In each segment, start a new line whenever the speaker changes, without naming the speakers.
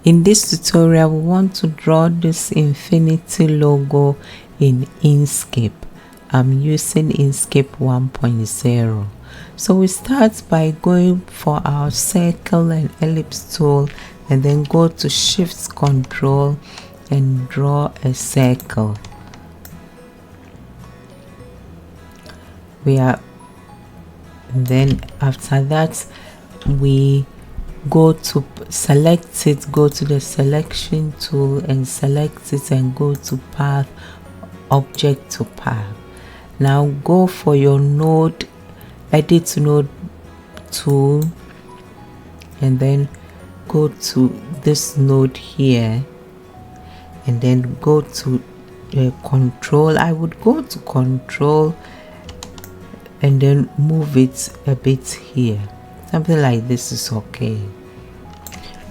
In this tutorial, we want to draw this infinity logo in Inkscape. I'm using Inkscape 1.0. So we start by going for our circle and ellipse tool, and then go to Shift Control and draw a circle. And then after that, we go to select it, go to the selection tool and select it, and go to path, object to path. Now go for your node, edit node tool, and then go to this node here, and then go to control. I would go to control and then move it a bit here. Something like this is okay.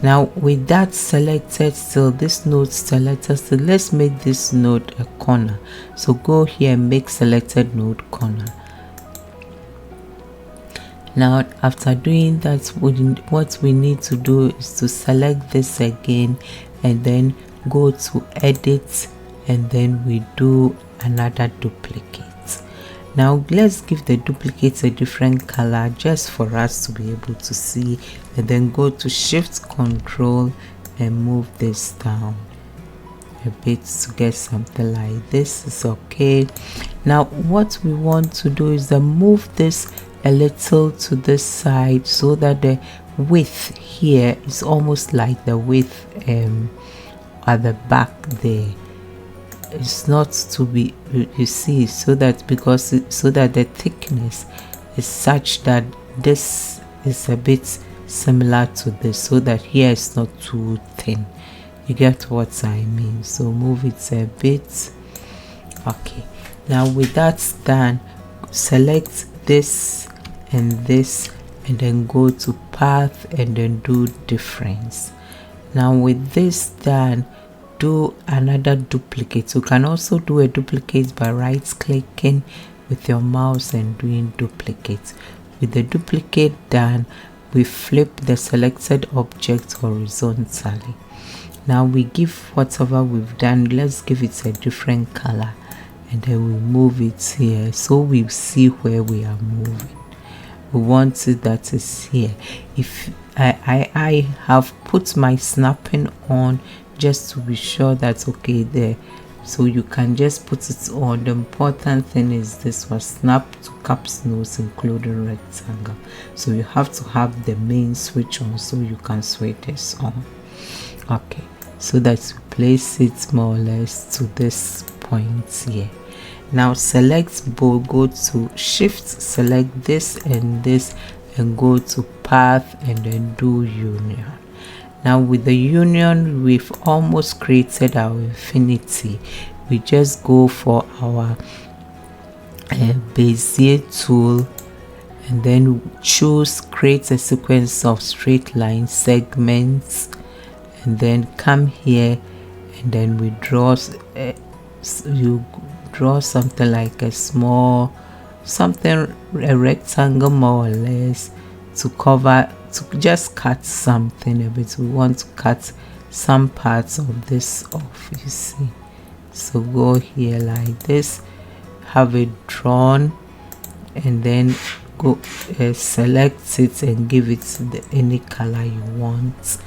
Now with that selected still, this node selected still, let's make this node a corner. So go here and make selected node corner. Now after doing that, what we need to do is to select this again, and then go to edit, and then we do another duplicate. Now let's give the duplicate a different color just for us to be able to see, and then go to Shift Control and move this down a bit to get something like this. Is okay. Now what we want to do is to move this a little to this side so that the width here is almost like the width at the back there. It's not to be, you see, so that so that the thickness is such that this is a bit similar to this, so that here it's not too thin. You get what I mean? So move it a bit. Okay, now with that done, select this and this, and then go to path and then do difference. Now with this done, do another duplicate. You can also do a duplicate by right clicking with your mouse and doing duplicate. With the duplicate done, we flip the selected object horizontally. Now we give whatever we've done, let's give it a different color, and then we move it here so we see where we are moving. We want it that is here. If I have put my snapping on just to be sure that's okay there, so you can just put it on. The important thing is this was snap to caps nose including rectangle, so you have to have the main switch on so you can switch this on. Okay, so that you place it more or less to this point here. Now select both, go to Shift, select this and this, and go to path and then do union. Now with the union, we've almost created our infinity. We just go for our Bezier tool, and then choose create a sequence of straight line segments, and then come here, and then we draw you draw something like a small a rectangle more or less to cover, to just cut something a bit. We want to cut some parts of this off, you see. So go here like this, have it drawn, and then go select it and give it any color you want.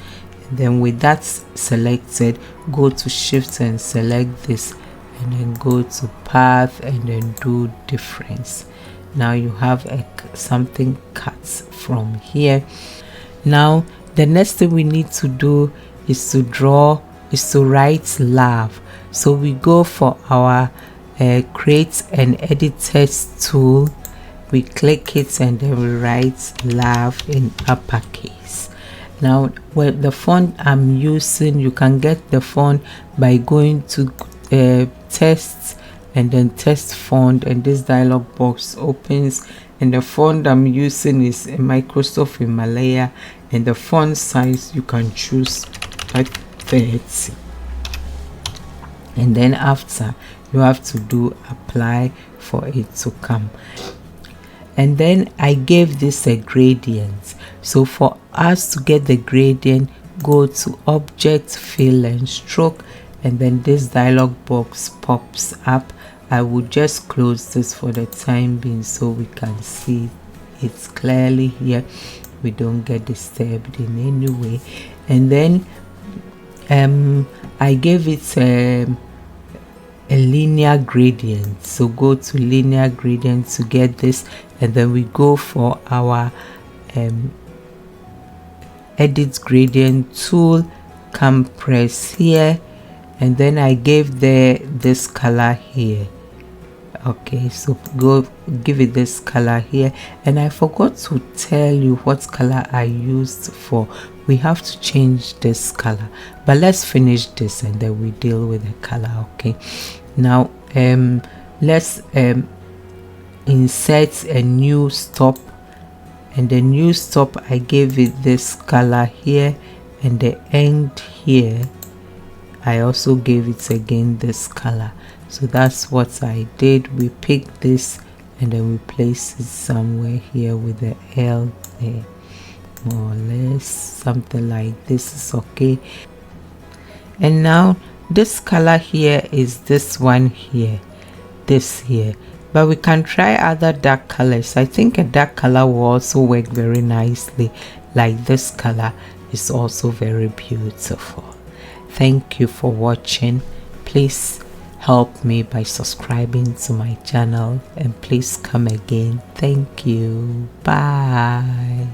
And then with that selected, go to Shift and select this, and then go to path and then do difference. Now you have something cut from here. Now the next thing we need to do is to write love. So we go for our create an edit text tool, we click it, and then we write love in uppercase. Now with the font I'm using, you can get the font by going to text and then text font, and this dialog box opens, and the font I'm using is a Microsoft Himalaya, and the font size you can choose like 30. And then after, you have to do apply for it to come. And then I gave this a gradient. So for us to get the gradient, go to object, fill and stroke, and then this dialog box pops up. I will just close this for the time being so we can see it's clearly here, we don't get disturbed in any way. And then I gave it a linear gradient, so go to linear gradient to get this, and then we go for our edit gradient tool, come press here, and then I gave this color here. Okay, so go give it this color here, and I forgot to tell you what color I used for. We have to change this color, but let's finish this and then we deal with the color. Okay, now let's insert a new stop, and the new stop I gave it this color here, and the end here I also gave it again this color. So that's what I did. We pick this and then we place it somewhere here with the L there, more or less something like this is okay. And now this color here is this one here, this here, but we can try other dark colors. I think a dark color will also work very nicely, like this color is also very beautiful. Thank you for watching. Please help me by subscribing to my channel, and please come again. Thank you. Bye.